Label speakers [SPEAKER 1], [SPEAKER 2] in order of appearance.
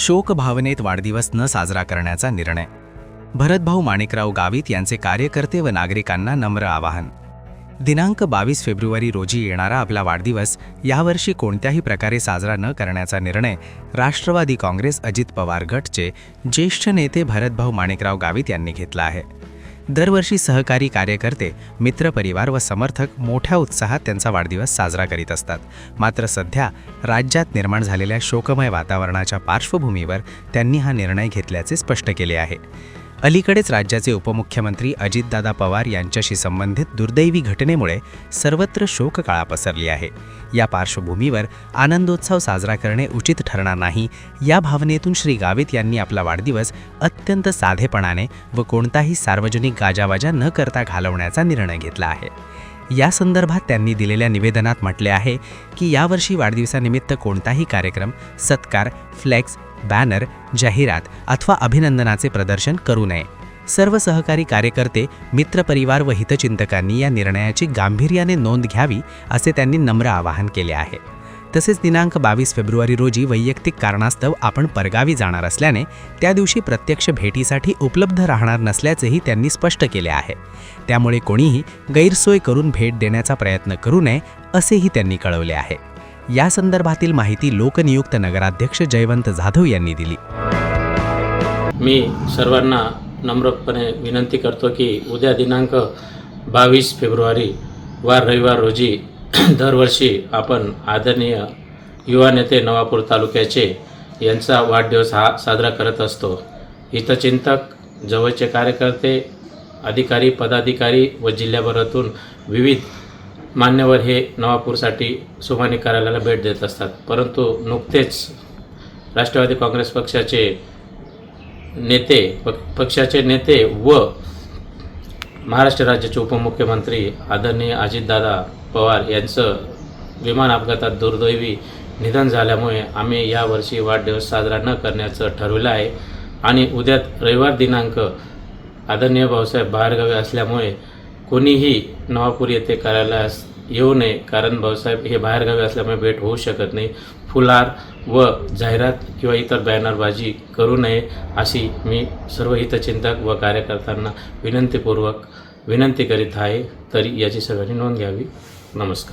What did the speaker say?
[SPEAKER 1] शोकभावनेत वाढदिवस न साजरा करण्याचा निर्णय. भरतभाऊ माणिकराव गावित यांचे कार्यकर्ते व नागरिकांना नम्र आवाहन. दिनांक 22 फेब्रुवारी रोजी येणारा आपला वाढदिवस यावर्षी कोणत्याही प्रकारे साजरा न करण्याचा निर्णय राष्ट्रवादी काँग्रेस अजित पवार गटचे ज्येष्ठ नेते भरतभाऊ माणिकराव गावित यांनी घेतला आहे. दरवर्षी सहकारी कार्यकर्ते, मित्रपरिवार व समर्थक मोठ्या उत्साहात त्यांचा वाढदिवस साजरा करीत असतात. मात्र सध्या राज्यात निर्माण झालेल्या शोकमय वातावरणाच्या पार्श्वभूमीवर त्यांनी हा निर्णय घेतल्याचे स्पष्ट केले आहे. अलीकडेच राज्याचे उपमुख्यमंत्री अजितदादा पवार यांच्याशी संबंधित दुर्दैवी घटनेमुळे सर्वत्र शोककळा पसरली आहे. या पार्श्वभूमीवर आनंदोत्सव साजरा करणे उचित ठरणार नाही या भावनेतून श्री गावित यांनी आपला वाढदिवस अत्यंत साधेपणाने व कोणताही सार्वजनिक गाजावाजा न करता घालवण्याचा निर्णय घेतला आहे. या संदर्भात त्यांनी दिलेल्या निवेदनात म्हटले आहे की यावर्षी वाढदिवसानिमित्त कोणताही कार्यक्रम, सत्कार, फ्लेक्स, बॅनर, जाहिरात अथवा अभिनंदनाचे प्रदर्शन करू नये. सर्व सहकारी कार्यकर्ते, मित्रपरिवार व हितचिंतकांनी या निर्णयाची गांभीर्याने नोंद घ्यावी असे त्यांनी नम्र आवाहन केले आहे. तसेच दिनांक 22 फेब्रुवारी रोजी वैयक्तिक कारणास्तव आपण परगावी जाणार असल्याने त्या दिवशी प्रत्यक्ष भेटीसाठी उपलब्ध राहणार नसल्याचेही त्यांनी स्पष्ट केले आहे. त्यामुळे कोणीही गैरसोय करून भेट देण्याचा प्रयत्न करू नये असेही त्यांनी कळवले आहे. या संदर्भातील माहिती लोकनियुक्त नगराध्यक्ष जयवंत जाधव यांनी दिली.
[SPEAKER 2] मी सर्वांना नम्रपणे विनंती करतो की उद्या दिनांक 22 फेब्रुवारी वार रविवार रोजी दरवर्षी आपण आदरणीय युवा नेते नवापूर तालुक्याचे यांचा वाढदिवस हा साजरा करत असतो. हितचिंतक, जवळचे कार्यकर्ते, अधिकारी, पदाधिकारी व जिल्ह्याभरातून विविध मान्यवर हे नवापूरसाठी सोमानी कार्यालयाला भेट देत असतात. परंतु नुकतेच राष्ट्रवादी काँग्रेस पक्षाचे नेते व महाराष्ट्र राज्याचे उपमुख्यमंत्री आदरणीय अजितदादा पवार यांचं विमान अपघातात दुर्दैवी निधन झाल्यामुळे आम्ही यावर्षी वाढदिवस साजरा न करण्याचं ठरवलं आहे. आणि उद्या रविवार दिनांक आदरणीय भाऊसाहेब बाहेरगावी असल्यामुळे कोणीही नवापूर येथे कार्यालयास येऊ नये, कारण भाऊसाहेब हे बाहेरगावी असल्यामुळे भेट होऊ शकत नाही. फुलार व जाहिरात किंवा इतर बॅनरबाजी करू नये अशी मी सर्व हितचिंतक व कार्यकर्त्यांना विनंती करीत आहे. तरी याची सगळ्यांनी नोंद घ्यावी. नमस्कार.